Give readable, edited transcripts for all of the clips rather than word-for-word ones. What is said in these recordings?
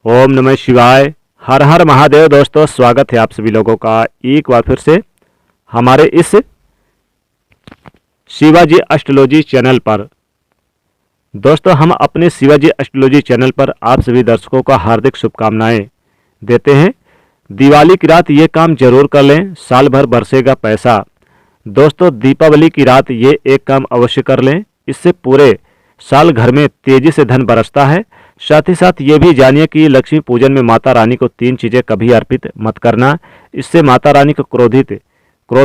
ओम नमः शिवाय। हर हर महादेव। दोस्तों, स्वागत है आप सभी लोगों का एक बार फिर से हमारे इस शिवाजी एस्ट्रोलॉजी चैनल पर। दोस्तों, हम अपने शिवाजी एस्ट्रोलॉजी चैनल पर आप सभी दर्शकों का हार्दिक शुभकामनाएं देते हैं। दिवाली की रात ये काम जरूर कर लें, साल भर बरसेगा पैसा। दोस्तों, दीपावली की रात ये एक काम अवश्य कर लें, इससे पूरे साल घर में तेजी से धन बरसता है। साथ ही साथ ये भी जानिए कि लक्ष्मी पूजन में माता रानी को 3 चीज़ें कभी अर्पित मत करना, इससे माता रानी को क्रोध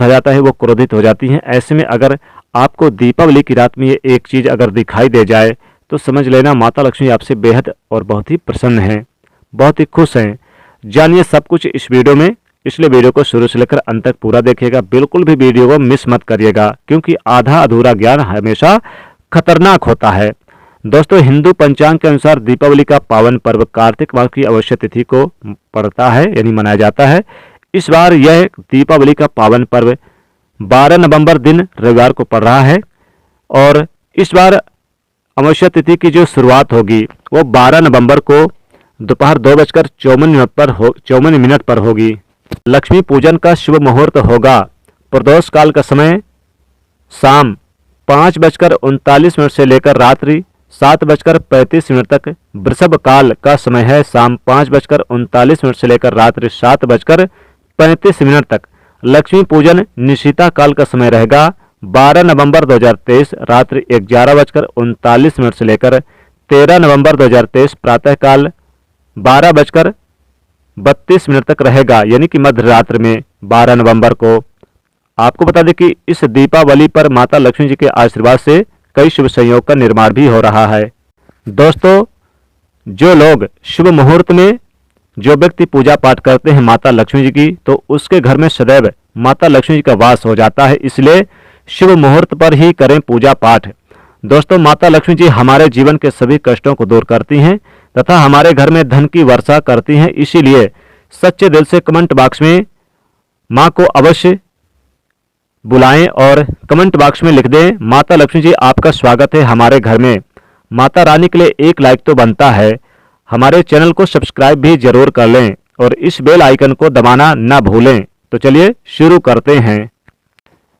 आ जाता है, वो क्रोधित हो जाती हैं। ऐसे में अगर आपको दीपावली की रात में ये एक चीज़ अगर दिखाई दे जाए तो समझ लेना माता लक्ष्मी आपसे बेहद और बहुत ही प्रसन्न हैं, बहुत ही खुश हैं। जानिए सब कुछ इस वीडियो में, इसलिए वीडियो को शुरू से लेकर अंत तक पूरा देखिएगा। बिल्कुल भी वीडियो को मिस मत करिएगा, क्योंकि आधा अधूरा ज्ञान हमेशा खतरनाक होता है। दोस्तों, हिंदू पंचांग के अनुसार दीपावली का पावन पर्व कार्तिक माह की अवश्य तिथि को पड़ता है, यानी मनाया जाता है। इस बार यह दीपावली का पावन पर्व 12 नवंबर दिन रविवार को पड़ रहा है, और इस बार अमावस्या तिथि की जो शुरुआत होगी वो 12 नवंबर को दोपहर 2:54 पर होगी। लक्ष्मी पूजन का शुभ मुहूर्त होगा। प्रदोष काल का समय शाम 5:39 से लेकर रात्रि 7:35 तक। वृषभ काल का समय है शाम 5:39 से लेकर रात्रि 7:35 तक। लक्ष्मी पूजन निशिता काल का समय रहेगा 12 नवंबर 2023 रात्रि 11:39 से लेकर 13 नवंबर 2023 प्रातः काल 12:32 तक रहेगा, यानी कि मध्य रात्रि में 12 नवंबर को। आपको बता दें कि इस दीपावली पर माता लक्ष्मी जी के आशीर्वाद से कई शुभ संयोग का निर्माण भी हो रहा है। दोस्तों, जो लोग शुभ मुहूर्त में जो व्यक्ति पूजा पाठ करते हैं माता लक्ष्मी जी की, तो उसके घर में सदैव माता लक्ष्मी जी का वास हो जाता है। इसलिए शुभ मुहूर्त पर ही करें पूजा पाठ। दोस्तों, माता लक्ष्मी जी हमारे जीवन के सभी कष्टों को दूर करती हैं तथा हमारे घर में धन की वर्षा करती हैं। इसीलिए सच्चे दिल से कमेंट बॉक्स में माँ को अवश्य बुलाएं और कमेंट बॉक्स में लिख दें, माता लक्ष्मी जी आपका स्वागत है हमारे घर में। माता रानी के लिए एक लाइक तो बनता है। हमारे चैनल को सब्सक्राइब भी जरूर कर लें और इस बेल आइकन को दबाना ना भूलें। तो चलिए शुरू करते हैं।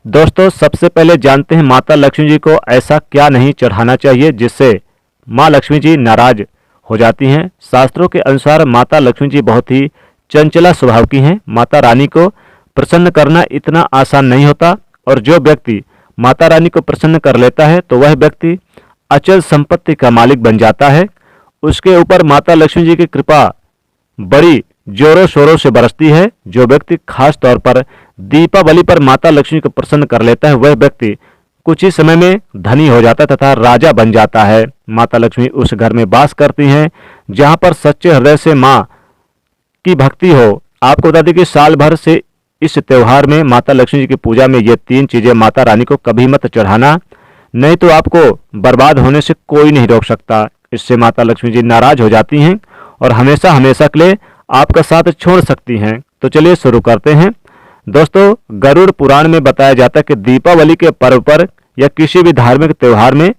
दोस्तों, सबसे पहले जानते हैं माता लक्ष्मी जी को ऐसा क्या नहीं चढ़ाना चाहिए जिससे माँ लक्ष्मी जी नाराज हो जाती हैं। शास्त्रों के अनुसार माता लक्ष्मी जी बहुत ही चंचला स्वभाव की हैं। माता रानी को प्रसन्न करना इतना आसान नहीं होता, और जो व्यक्ति माता रानी को प्रसन्न कर लेता है तो वह व्यक्ति अचल संपत्ति का मालिक बन जाता है। उसके ऊपर माता लक्ष्मी जी की कृपा बड़ी जोरों शोरों से बरसती है। जो व्यक्ति खास तौर पर दीपावली पर माता लक्ष्मी को प्रसन्न कर लेता है वह व्यक्ति कुछ ही समय में धनी हो जाता है तथा राजा बन जाता है। माता लक्ष्मी उस घर में वास करती हैं जहां पर सच्चे हृदय से माँ की भक्ति हो। आपको बता दें कि साल भर से इस त्योहार में माता लक्ष्मी जी की पूजा में ये 3 चीजें माता रानी को कभी मत चढ़ाना, नहीं तो आपको बर्बाद होने से कोई नहीं रोक सकता। इससे माता लक्ष्मी जी नाराज हो जाती हैं और हमेशा हमेशा के लिए आपका साथ छोड़ सकती हैं। तो चलिए शुरू करते हैं। दोस्तों, गरुड़ पुराण में बताया जाता है कि दीपावली के पर्व पर या किसी भी धार्मिक त्योहार में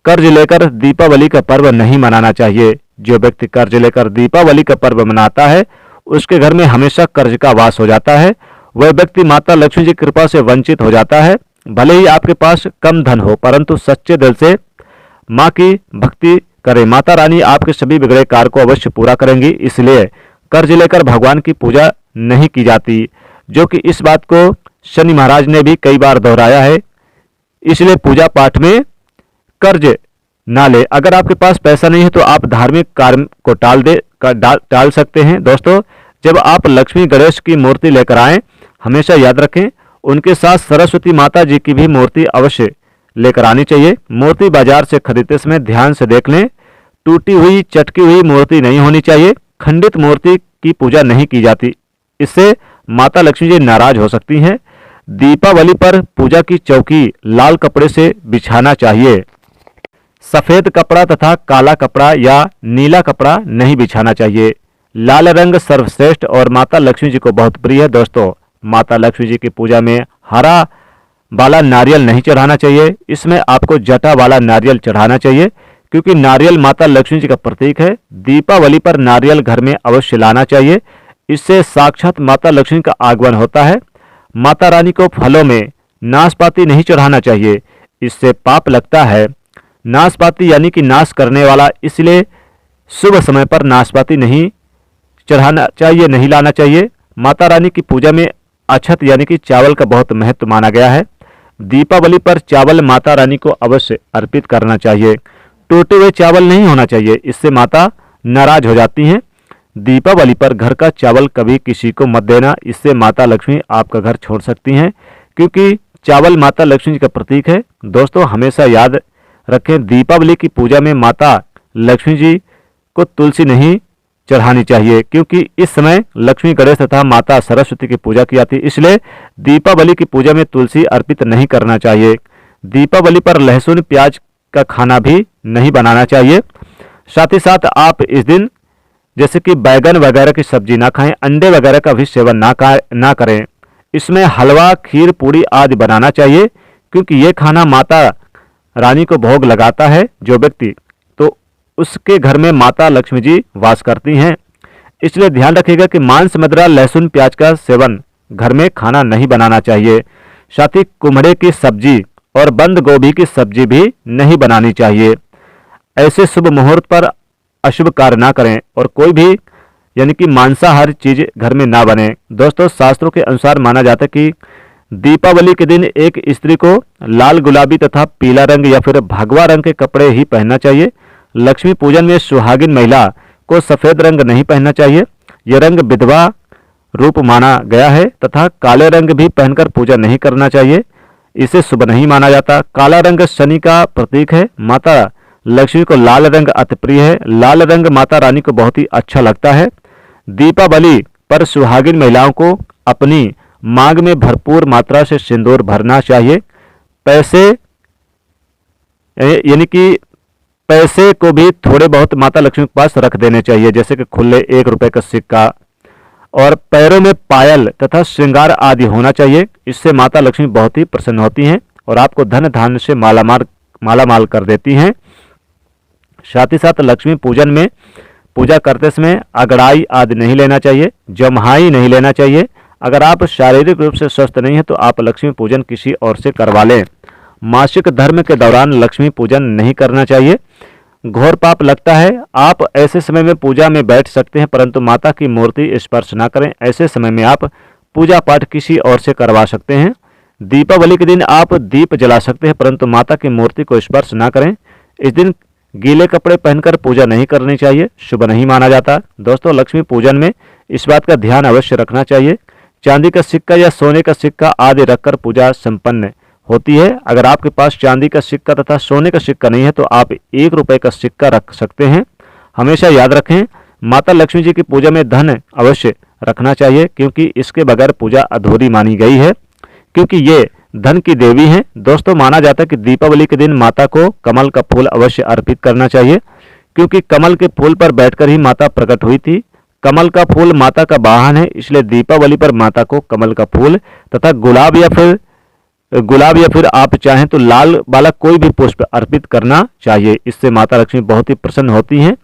कर्ज लेकर दीपावली का पर्व नहीं मनाना चाहिए। जो व्यक्ति कर्ज लेकर दीपावली का पर्व मनाता है उसके घर में हमेशा कर्ज का वास हो जाता है। वह व्यक्ति माता लक्ष्मी जी की कृपा से वंचित हो जाता है। भले ही आपके पास कम धन हो, परंतु सच्चे दिल से माँ की भक्ति करें। माता रानी आपके सभी बिगड़े कार्य को अवश्य पूरा करेंगी। इसलिए कर्ज लेकर भगवान की पूजा नहीं की जाती, जो कि इस बात को शनि महाराज ने भी कई बार दोहराया है। इसलिए पूजा पाठ में कर्ज ना ले। अगर आपके पास पैसा नहीं है तो आप धार्मिक कार्य को टाल सकते हैं। दोस्तों, जब आप लक्ष्मी गणेश की मूर्ति लेकर आएं, हमेशा याद रखें उनके साथ सरस्वती माता जी की भी मूर्ति अवश्य लेकर आनी चाहिए। मूर्ति बाजार से खरीदते समय ध्यान से देख लें, टूटी हुई चटकी हुई मूर्ति नहीं होनी चाहिए। खंडित मूर्ति की पूजा नहीं की जाती, इससे माता लक्ष्मी जी नाराज हो सकती हैं। दीपावली पर पूजा की चौकी लाल कपड़े से बिछाना चाहिए। सफेद कपड़ा तथा काला कपड़ा या नीला कपड़ा नहीं बिछाना चाहिए। लाल रंग सर्वश्रेष्ठ और माता लक्ष्मी जी को बहुत प्रिय है। दोस्तों, माता लक्ष्मी जी की पूजा में हरा वाला नारियल नहीं चढ़ाना चाहिए। इसमें आपको जटा वाला नारियल चढ़ाना चाहिए। क्योंकि नारियल माता लक्ष्मी जी का प्रतीक है। दीपावली पर नारियल घर में अवश्य लाना चाहिए, इससे साक्षात माता लक्ष्मी का आगमन होता है। माता रानी को फलों में नाशपाती नहीं चढ़ाना चाहिए, इससे पाप लगता है। नाशपाती यानी कि नाश करने वाला, इसलिए शुभ समय पर नाशपाती नहीं चढ़ाना चाहिए, नहीं लाना चाहिए। माता रानी की पूजा में अक्षत यानी कि चावल का बहुत महत्व माना गया है। दीपावली पर चावल माता रानी को अवश्य अर्पित करना चाहिए। टूटे हुए चावल नहीं होना चाहिए, इससे माता नाराज हो जाती हैं। दीपावली पर घर का चावल कभी किसी को मत देना, इससे माता लक्ष्मी आपका घर छोड़ सकती हैं, क्योंकि चावल माता लक्ष्मी जी का प्रतीक है। दोस्तों हमेशा याद रखें, दीपावली की पूजा में माता लक्ष्मी जी को तुलसी नहीं चढ़ानी चाहिए, क्योंकि इस समय लक्ष्मी, गणेश तथा माता सरस्वती की पूजा की जाती है, इसलिए दीपावली की पूजा में तुलसी अर्पित नहीं करना चाहिए। दीपावली पर लहसुन प्याज का खाना भी नहीं बनाना चाहिए। साथ ही साथ आप इस दिन जैसे कि बैगन वगैरह की सब्जी ना खाएं, अंडे वगैरह का भी सेवन ना करें। इसमें हलवा, खीर, पूड़ी आदि बनाना चाहिए, क्योंकि ये खाना माता रानी को भोग लगाता है जो व्यक्ति, तो उसके घर में माता लक्ष्मी जी वास करती हैं। इसलिए ध्यान रखिएगा कि मांस, मदिरा, लहसुन प्याज का सेवन घर में खाना नहीं बनाना चाहिए। साथ ही कुम्हड़े की सब्जी और बंद गोभी की सब्जी भी नहीं बनानी चाहिए। ऐसे शुभ मुहूर्त पर अशुभ कार्य ना करें और कोई भी यानी कि मांसाहारी चीज घर में ना बने। दोस्तों शास्त्रों के अनुसार माना जाता है कि दीपावली के दिन एक स्त्री को लाल, गुलाबी तथा पीला रंग या फिर भगवा रंग के कपड़े ही पहनना चाहिए। लक्ष्मी पूजन में सुहागिन महिला को सफेद रंग नहीं पहनना चाहिए, यह रंग विधवा रूप माना गया है। तथा काले रंग भी पहनकर पूजा नहीं करना चाहिए, इसे शुभ नहीं माना जाता। काला रंग शनि का प्रतीक है। माता लक्ष्मी को लाल रंग अति प्रिय है। लाल रंग माता रानी को बहुत ही अच्छा लगता है। दीपावली पर सुहागिन महिलाओं को अपनी मांग में भरपूर मात्रा से सिंदूर भरना चाहिए। पैसे यानी कि पैसे को भी थोड़े बहुत माता लक्ष्मी के पास रख देने चाहिए, जैसे कि खुले 1 रुपए का सिक्का, और पैरों में पायल तथा श्रृंगार आदि होना चाहिए। इससे माता लक्ष्मी बहुत ही प्रसन्न होती हैं और आपको धन धान्य से मालामाल कर देती हैं। साथ ही साथ लक्ष्मी पूजन में पूजा करते समय अगड़ाई आदि नहीं लेना चाहिए, जम्हाई नहीं लेना चाहिए। अगर आप शारीरिक रूप से स्वस्थ नहीं है तो आप लक्ष्मी पूजन किसी और से करवा लें। मासिक धर्म के दौरान लक्ष्मी पूजन नहीं करना चाहिए, घोर पाप लगता है। आप ऐसे समय में पूजा में बैठ सकते हैं, परंतु माता की मूर्ति स्पर्श ना करें। ऐसे समय में आप पूजा पाठ किसी और से करवा सकते हैं। दीपावली के दिन आप दीप जला सकते हैं, परंतु माता की मूर्ति को स्पर्श ना करें। इस दिन गीले कपड़े पहनकर पूजा नहीं करनी चाहिए, शुभ नहीं माना जाता। दोस्तों लक्ष्मी पूजन में इस बात का ध्यान अवश्य रखना चाहिए, चांदी का सिक्का या सोने का सिक्का आदि रखकर पूजा संपन्न होती है। अगर आपके पास चांदी का सिक्का तथा सोने का सिक्का नहीं है तो आप 1 रुपए का सिक्का रख सकते हैं। हमेशा याद रखें, माता लक्ष्मी जी की पूजा में धन अवश्य रखना चाहिए, क्योंकि इसके बगैर पूजा अधूरी मानी गई है, क्योंकि ये धन की देवी हैं। दोस्तों माना जाता है कि दीपावली के दिन माता को कमल का फूल अवश्य अर्पित करना चाहिए, क्योंकि कमल के फूल पर बैठकर ही माता प्रकट हुई थी। कमल का फूल माता का वाहन है, इसलिए दीपावली पर माता को कमल का फूल तथा गुलाब या फिर आप चाहें तो लाल वाला कोई भी पुष्प अर्पित करना चाहिए। इससे माता लक्ष्मी बहुत ही प्रसन्न होती हैं।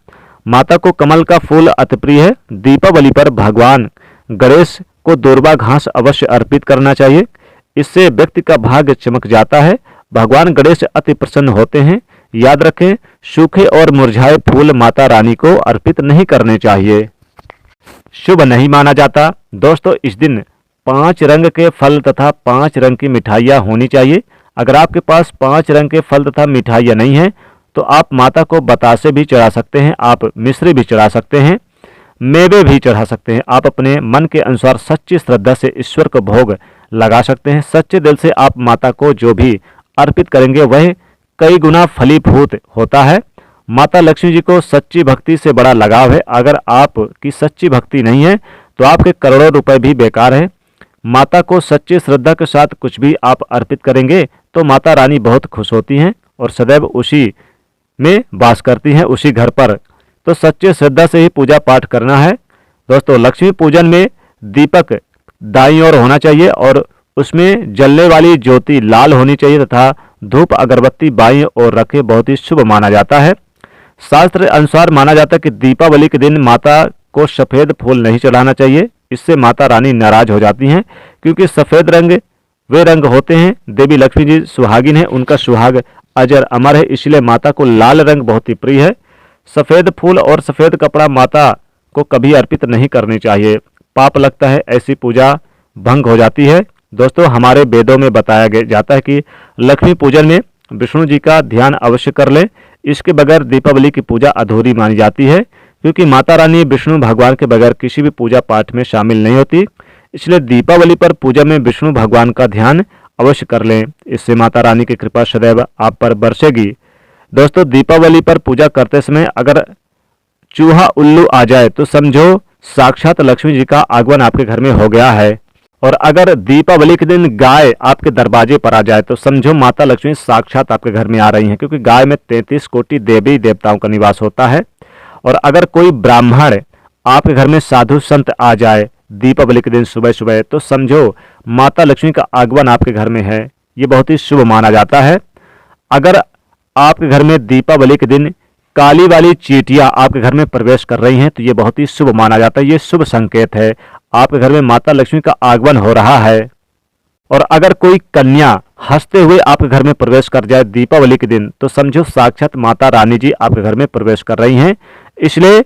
माता को कमल का फूल अति प्रिय है। दीपावली पर भगवान गणेश को दूर्वा घास अवश्य अर्पित करना चाहिए, इससे व्यक्ति का भाग्य चमक जाता है। भगवान गणेश अति प्रसन्न होते हैं। याद रखें, सूखे और मुरझाए फूल माता रानी को अर्पित नहीं करने चाहिए, शुभ नहीं माना जाता। दोस्तों इस दिन 5 रंग के फल तथा 5 रंग की मिठाइयाँ होनी चाहिए। अगर आपके पास 5 रंग के फल तथा मिठाइयाँ नहीं हैं तो आप माता को बतासे भी चढ़ा सकते हैं, आप मिश्री भी चढ़ा सकते हैं, मेवे भी चढ़ा सकते हैं। आप अपने मन के अनुसार सच्ची श्रद्धा से ईश्वर को भोग लगा सकते हैं। सच्चे दिल से आप माता को जो भी अर्पित करेंगे वह कई गुना फलीभूत होता है। माता लक्ष्मी जी को सच्ची भक्ति से बड़ा लगाव है। अगर आपकी सच्ची भक्ति नहीं है तो आपके करोड़ों रुपए भी बेकार है। माता को सच्ची श्रद्धा के साथ कुछ भी आप अर्पित करेंगे तो माता रानी बहुत खुश होती हैं और सदैव उसी में वास करती हैं, उसी घर पर। तो सच्चे श्रद्धा से ही पूजा पाठ करना है। दोस्तों लक्ष्मी पूजन में दीपक दाईं ओर होना चाहिए और उसमें जलने वाली ज्योति लाल होनी चाहिए तथा धूप अगरबत्ती बाईं ओर रखे बहुत ही शुभ माना जाता है। शास्त्र अनुसार माना जाता है कि दीपावली के दिन माता को सफेद फूल नहीं चढ़ाना चाहिए। इससे माता रानी नाराज हो जाती हैं, क्योंकि सफेद रंग वे रंग होते हैं देवी लक्ष्मी जी सुहागिन है, उनका सुहाग अजर अमर है, इसलिए माता को लाल रंग बहुत ही प्रिय है। सफेद फूल और सफेद कपड़ा माता को कभी अर्पित नहीं करनी चाहिए, पाप लगता है, ऐसी पूजा भंग हो जाती है। दोस्तों, हमारे वेदों में बताया जाता है कि लक्ष्मी पूजन में विष्णु जी का ध्यान अवश्य कर लें, इसके बगैर दीपावली की पूजा अधूरी मानी जाती है, क्योंकि माता रानी विष्णु भगवान के बगैर किसी भी पूजा पाठ में शामिल नहीं होती। इसलिए दीपावली पर पूजा में विष्णु भगवान का ध्यान अवश्य कर लें, इससे माता रानी की कृपा सदैव आप पर बरसेगी। दोस्तों, दीपावली पर पूजा करते समय अगर चूहा उल्लू आ जाए तो समझो साक्षात लक्ष्मी जी का आगमन आपके घर में हो गया है। और अगर दीपावली के दिन गाय आपके दरवाजे पर आ जाए तो समझो माता लक्ष्मी साक्षात आपके घर में आ रही हैं, क्योंकि गाय में 33 कोटि देवी देवताओं का निवास होता है। और अगर कोई ब्राह्मण आपके घर में साधु संत आ जाए दीपावली के दिन सुबह सुबह तो समझो माता लक्ष्मी का आगमन आपके घर में है, ये बहुत ही शुभ माना जाता है। अगर आपके घर में दीपावली के दिन काली वाली चींटियां आपके घर में प्रवेश कर रही हैं तो ये बहुत ही शुभ माना जाता है, ये शुभ संकेत है, आपके घर में माता लक्ष्मी का आगमन हो रहा है। और अगर कोई कन्या हंसते हुए आपके घर में प्रवेश कर जाए दीपावली के दिन तो समझो साक्षात माता रानी जी आपके घर में प्रवेश कर रही हैं, इसलिए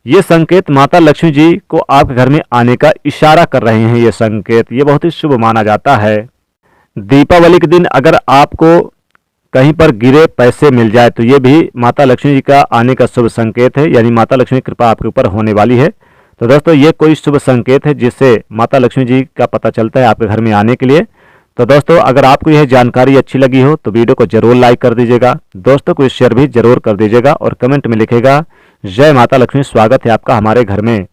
ये संकेत माता लक्ष्मी जी को आपके घर में आने का इशारा कर रहे हैं। ये संकेत ये बहुत ही शुभ माना जाता है। दीपावली के दिन अगर आपको कहीं पर गिरे पैसे मिल जाए तो ये भी माता लक्ष्मी जी का आने का शुभ संकेत है, यानी माता लक्ष्मी की कृपा आपके ऊपर होने वाली है। तो दोस्तों, ये कोई शुभ संकेत है जिससे माता लक्ष्मी जी का पता चलता है आपके घर में आने के लिए। तो दोस्तों, अगर आपको यह जानकारी अच्छी लगी हो तो वीडियो को जरूर लाइक कर दीजिएगा, दोस्तों को शेयर भी जरूर कर दीजिएगा और कमेंट में लिखेगा जय माता लक्ष्मी, स्वागत है आपका हमारे घर में।